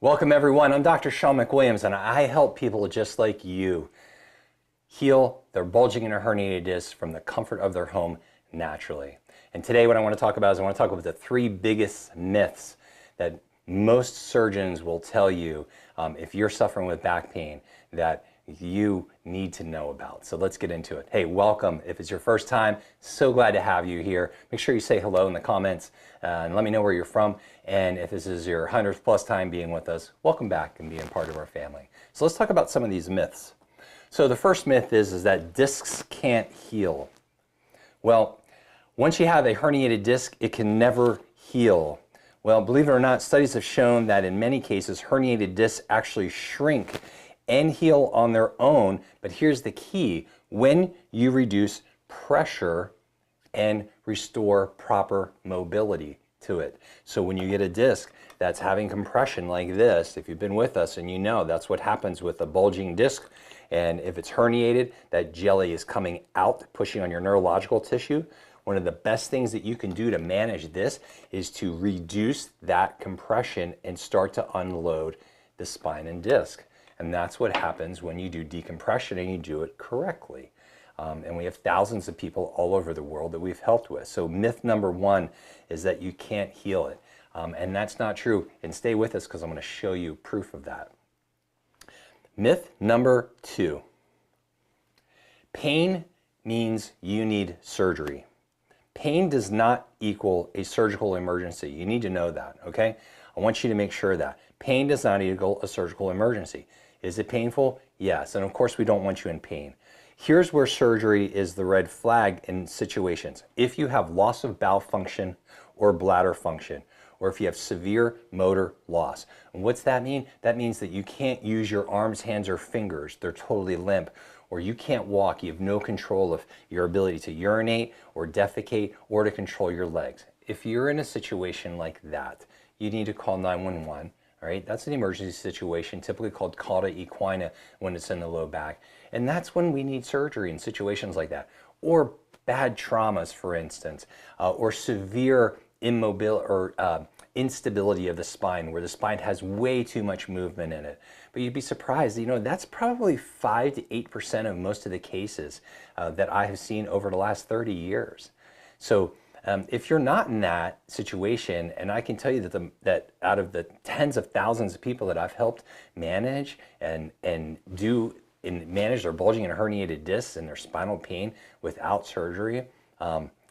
Welcome everyone, I'm Dr. Sean McWilliams and I help people just like you heal their bulging and herniated discs from the comfort of their home naturally. And today what I want to talk about is I want to talk about the three biggest myths that most surgeons will tell you if you're suffering with back pain that you need to know about. So let's get into it. Hey, welcome. If it's your first time, so glad to have you here. Make sure you say hello in the comments and let me know where you're from. And if this is your 100th plus time being with us, welcome back and being part of our family. So let's talk about some of these myths. So the first myth is that discs can't heal. Well, once you have a herniated disc, it can never heal. Well, believe it or not, studies have shown that in many cases, herniated discs actually shrink and heal on their own. But here's the key: when you reduce pressure and restore proper mobility to it. So when you get a disc that's having compression like this, if you've been with us and you know that's what happens with a bulging disc, and if it's herniated, that jelly is coming out, pushing on your neurological tissue. One of the best things that you can do to manage this is to reduce that compression and start to unload the spine and disc. And that's what happens when you do decompression and you do it correctly. And we have thousands of people all over the world that we've helped with. So myth number one is that you can't heal it. And that's not true. And stay with us because I'm going to show you proof of that. Myth number two: pain means you need surgery. Pain does not equal a surgical emergency. You need to know that, okay? I want you to make sure that pain does not equal a surgical emergency. Is it painful? Yes. And of course, we don't want you in pain. Here's where surgery is the red flag in situations. If you have loss of bowel function or bladder function, or if you have severe motor loss. And what's that mean? That means that you can't use your arms, hands, or fingers. They're totally limp. Or you can't walk. You have no control of your ability to urinate or defecate or to control your legs. If you're in a situation like that, you need to call 911. All right, that's an emergency situation, typically called cauda equina when it's in the low back. And that's when we need surgery in situations like that. Or bad traumas, for instance, or severe immobility or instability of the spine, where the spine has way too much movement in it. But you'd be surprised, that's probably 5 to 8% of most of the cases that I have seen over the last 30 years. So if you're not in that situation, and I can tell you that out of the tens of thousands of people that I've helped manage and manage their bulging and herniated discs and their spinal pain without surgery,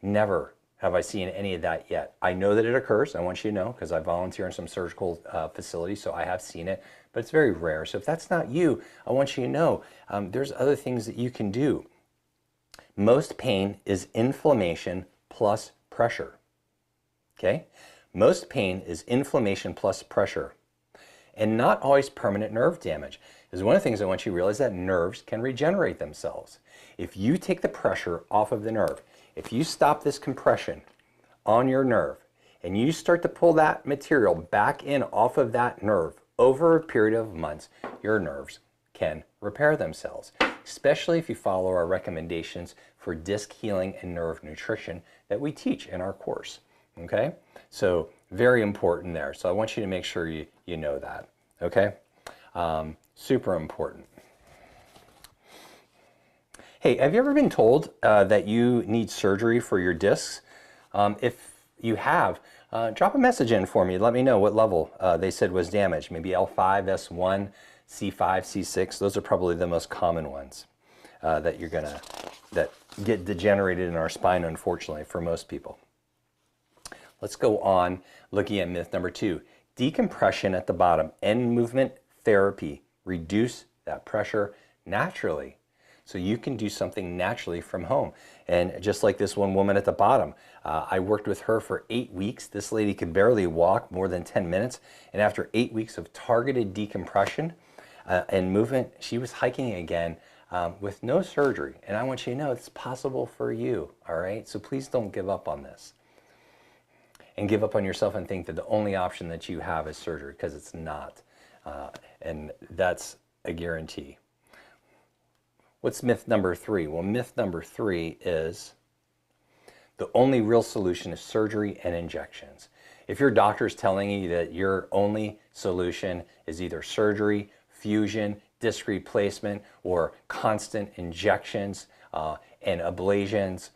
never have I seen any of that yet. I know that it occurs. I want you to know, because I volunteer in some surgical facilities, so I have seen it, but it's very rare. So if that's not you, I want you to know there's other things that you can do. Most pain is inflammation plus pressure. Okay? Most pain is inflammation plus pressure, and not always permanent nerve damage. Because one of the things I want you to realize that nerves can regenerate themselves. If you take the pressure off of the nerve, if you stop this compression on your nerve and you start to pull that material back in off of that nerve over a period of months, your nerves can repair themselves, especially if you follow our recommendations for disc healing and nerve nutrition that we teach in our course. Okay? So very important there. So I want you to make sure you know that. Okay? Super important. Hey, have you ever been told that you need surgery for your discs? If you have, drop a message in for me. Let me know what level they said was damaged. Maybe L5, S1, C5, C6. Those are probably the most common ones that get degenerated in our spine, unfortunately, for most people. Let's go on looking at myth number two. Decompression at the bottom. End movement therapy. Reduce that pressure naturally. So you can do something naturally from home. And just like this one woman at the bottom, I worked with her for 8 weeks. This lady could barely walk more than 10 minutes. And after 8 weeks of targeted decompression and movement, she was hiking again with no surgery. And I want you to know it's possible for you, all right? So please don't give up on this. And give up on yourself and think that the only option that you have is surgery, because it's not. And that's a guarantee. What's myth number three? Well, myth number three is the only real solution is surgery and injections. If your doctor's telling you that your only solution is either surgery, fusion, disc replacement, or constant injections and ablations,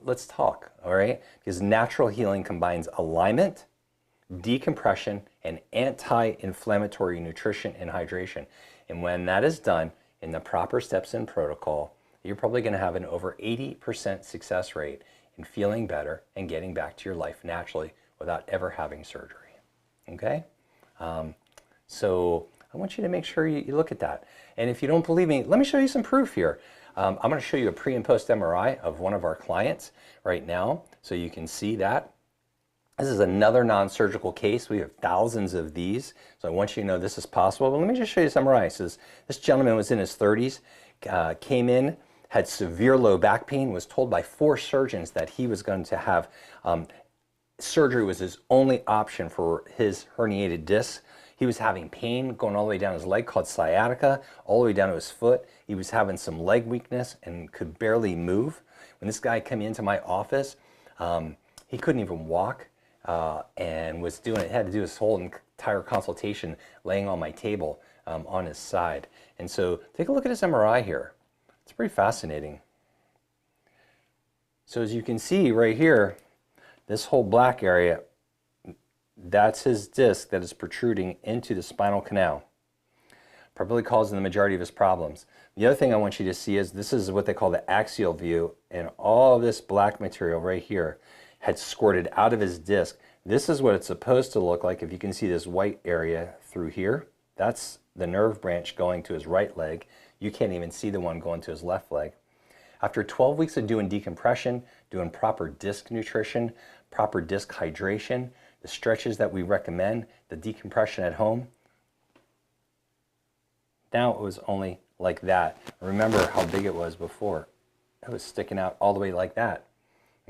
let's talk, all right? Because natural healing combines alignment, decompression, and anti-inflammatory nutrition and hydration. And when that is done in the proper steps and protocol, you're probably going to have an over 80% success rate in feeling better and getting back to your life naturally without ever having surgery. Okay? So I want you to make sure you look at that. And if you don't believe me, let me show you some proof here. I'm going to show you a pre and post MRI of one of our clients right now so you can see that. This is another non-surgical case. We have thousands of these, so I want you to know this is possible. But let me just show you some MRI. So this gentleman was in his 30s, came in, had severe low back pain, was told by 4 surgeons that he was going to have surgery was his only option for his herniated disc. He was having pain going all the way down his leg called sciatica, all the way down to his foot. He was having some leg weakness and could barely move. When this guy came into my office, he couldn't even walk. And was doing it, had to do his whole entire consultation laying on my table on his side. And so take a look at his MRI here. It's pretty fascinating. So as you can see right here, this whole black area, that's his disc that is protruding into the spinal canal, probably causing the majority of his problems. The other thing I want you to see is this is what they call the axial view, and all of this black material right here had squirted out of his disc. This is what it's supposed to look like. If you can see this white area through here, that's the nerve branch going to his right leg. You can't even see the one going to his left leg. After 12 weeks of doing decompression, doing proper disc nutrition, proper disc hydration, the stretches that we recommend, the decompression at home, now it was only like that. Remember how big it was before. It was sticking out all the way like that.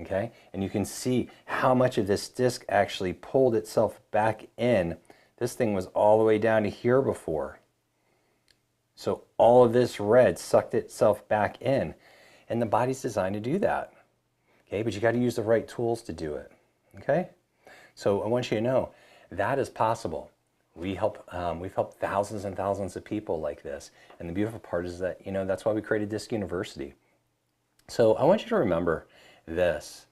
Okay, and you can see how much of this disc actually pulled itself back in. This thing was all the way down to here before. So all of this red sucked itself back in, and the body's designed to do that. Okay, but you got to use the right tools to do it. Okay, so I want you to know that is possible. We've helped thousands and thousands of people like this, and the beautiful part is that, you know, that's why we created Disc University. So I want you to remember this.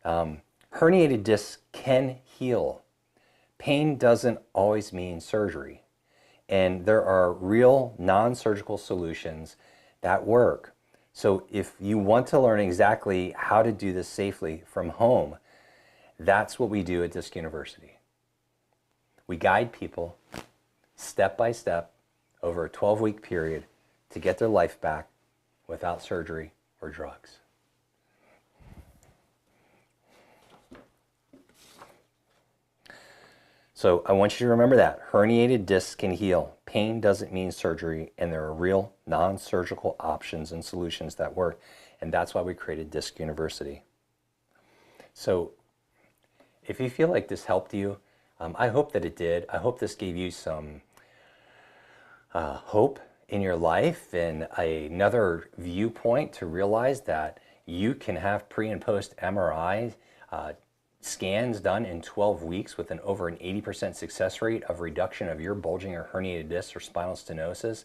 Herniated discs can heal. Pain doesn't always mean surgery. And there are real non-surgical solutions that work. So if you want to learn exactly how to do this safely from home, that's what we do at Disc University. We guide people step by step over a 12-week period to get their life back without surgery or drugs. So I want you to remember that. Herniated discs can heal. Pain doesn't mean surgery, and there are real non-surgical options and solutions that work. And that's why we created Disc University. So if you feel like this helped you, I hope that it did. I hope this gave you some hope in your life and another viewpoint to realize that you can have pre and post MRI scans done in 12 weeks with over an 80% success rate of reduction of your bulging or herniated discs or spinal stenosis.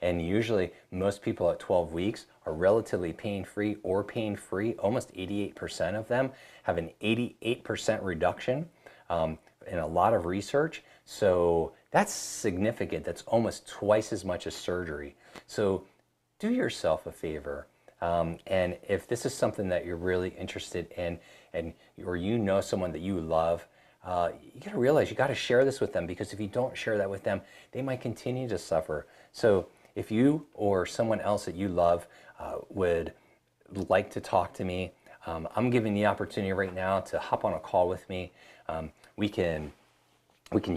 And usually most people at 12 weeks are relatively pain-free or pain-free. Almost 88% of them have an 88% reduction in a lot of research. So that's significant. That's almost twice as much as surgery. So do yourself a favor. And if this is something that you're really interested in, or you know someone that you love, you got to realize you got to share this with them, because if you don't share that with them, they might continue to suffer. So if you or someone else that you love would like to talk to me, I'm giving the opportunity right now to hop on a call with me. We can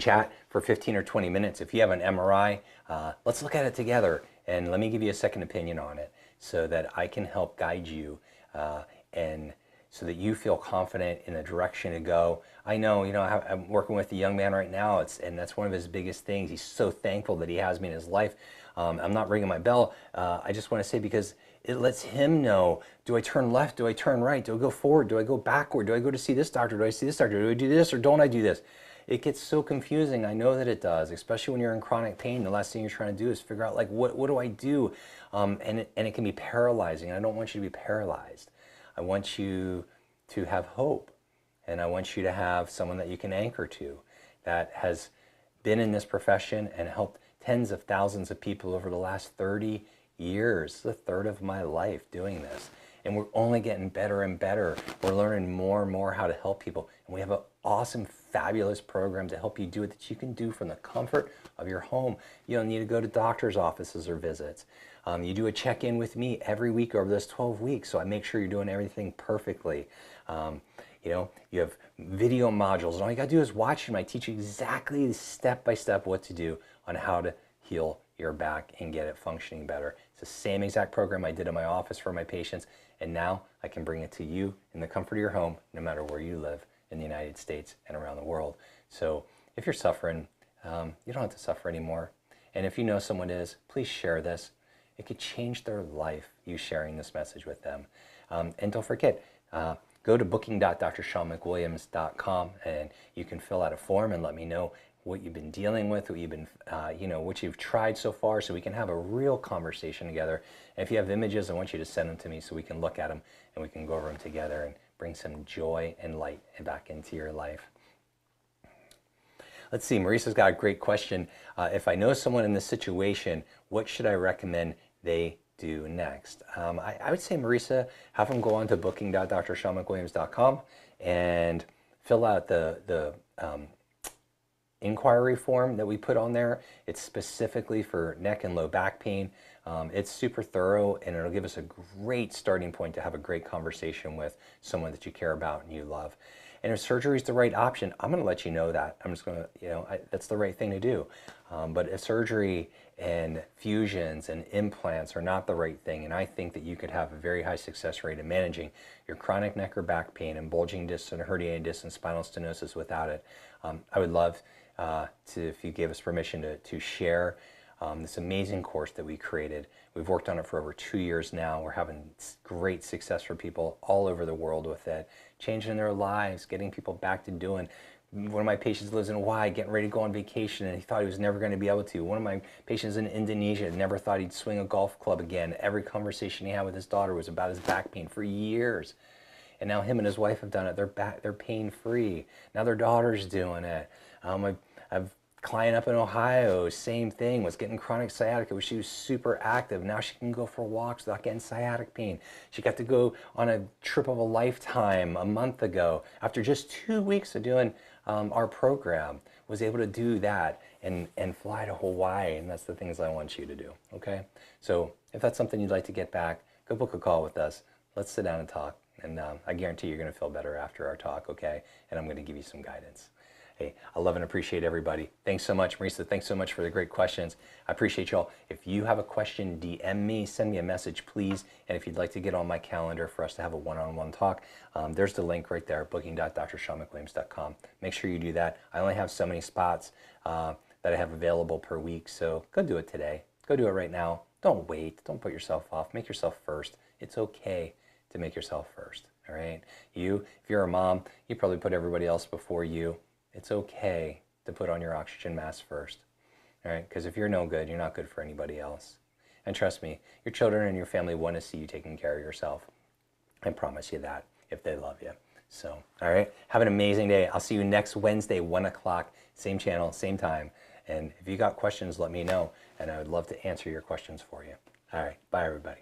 chat for 15 or 20 minutes. If you have an MRI, let's look at it together, and let me give you a second opinion on it so that I can help guide you and so that you feel confident in the direction to go. I know, I'm working with a young man right now, and that's one of his biggest things. He's so thankful that he has me in his life. I'm not ringing my bell. I just want to say, because it lets him know, do I turn left? Do I turn right? Do I go forward? Do I go backward? Do I go to see this doctor? Do I see this doctor? Do I do this or don't I do this? It gets so confusing. I know that it does, especially when you're in chronic pain. The last thing you're trying to do is figure out, like, what do I do? And it can be paralyzing. I don't want you to be paralyzed. I want you to have hope. And I want you to have someone that you can anchor to that has been in this profession and helped tens of thousands of people over the last 30 years. It's a third of my life doing this. And we're only getting better and better. We're learning more and more how to help people. And we have an awesome, fabulous program to help you do it that you can do from the comfort of your home. You don't need to go to doctor's offices or visits. You do a check-in with me every week over those 12 weeks, so I make sure you're doing everything perfectly. You have video modules, and all you gotta do is watch them. I teach you exactly step-by-step what to do on how to heal your back and get it functioning better. It's the same exact program I did in my office for my patients, and now I can bring it to you in the comfort of your home, no matter where you live in the United States and around the world. So if you're suffering, you don't have to suffer anymore. And if you know someone is, please share this. It could change their life, you sharing this message with them. And don't forget, go to booking.drshawnmcwilliams.com and you can fill out a form and let me know what you've been dealing with, what you've been, what you've tried so far, so we can have a real conversation together. And if you have images, I want you to send them to me so we can look at them and we can go over them together and bring some joy and light back into your life. Let's see, Marissa's got a great question. If I know someone in this situation, what should I recommend they do next? I would say, Marissa, have them go on to booking.drshawnmcwilliams.com and fill out the inquiry form that we put on there. It's specifically for neck and low back pain. It's super thorough, and it'll give us a great starting point to have a great conversation with someone that you care about and you love. And if surgery is the right option, I'm going to let you know that. I'm just going to, that's the right thing to do. But if surgery and fusions and implants are not the right thing, and I think that you could have a very high success rate in managing your chronic neck or back pain and bulging discs and herniated discs and spinal stenosis without it, I would love if you gave us permission to share this amazing course that we created. We've worked on it for over 2 years now. We're having great success for people all over the world with it, changing their lives, getting people back to doing. One of my patients lives in Hawaii, getting ready to go on vacation, and he thought he was never going to be able to. One of my patients in Indonesia never thought he'd swing a golf club again. Every conversation he had with his daughter was about his back pain for years. And now him and his wife have done it. They're pain-free. Now their daughter's doing it. I've client up in Ohio, same thing, was getting chronic sciatica. She was super active. Now she can go for walks without getting sciatic pain. She got to go on a trip of a lifetime a month ago. After just 2 weeks of doing our program, was able to do that and fly to Hawaii, and that's the things I want you to do, okay? So if that's something you'd like to get back, go book a call with us. Let's sit down and talk, and I guarantee you're going to feel better after our talk, okay? And I'm going to give you some guidance. Hey, I love and appreciate everybody. Thanks so much, Marissa. Thanks so much for the great questions. I appreciate y'all. If you have a question, DM me, send me a message, please. And if you'd like to get on my calendar for us to have a one-on-one talk, there's the link right there, booking.drshawnmcwilliams.com. Make sure you do that. I only have so many spots that I have available per week, so go do it today. Go do it right now. Don't wait. Don't put yourself off. Make yourself first. It's okay to make yourself first, all right? If you're a mom, you probably put everybody else before you. It's okay to put on your oxygen mask first, all right? Because if you're no good, you're not good for anybody else. And trust me, your children and your family want to see you taking care of yourself. I promise you that, if they love you. So, all right, have an amazing day. I'll see you next Wednesday, 1 o'clock, same channel, same time. And if you got questions, let me know, and I would love to answer your questions for you. All right, bye everybody.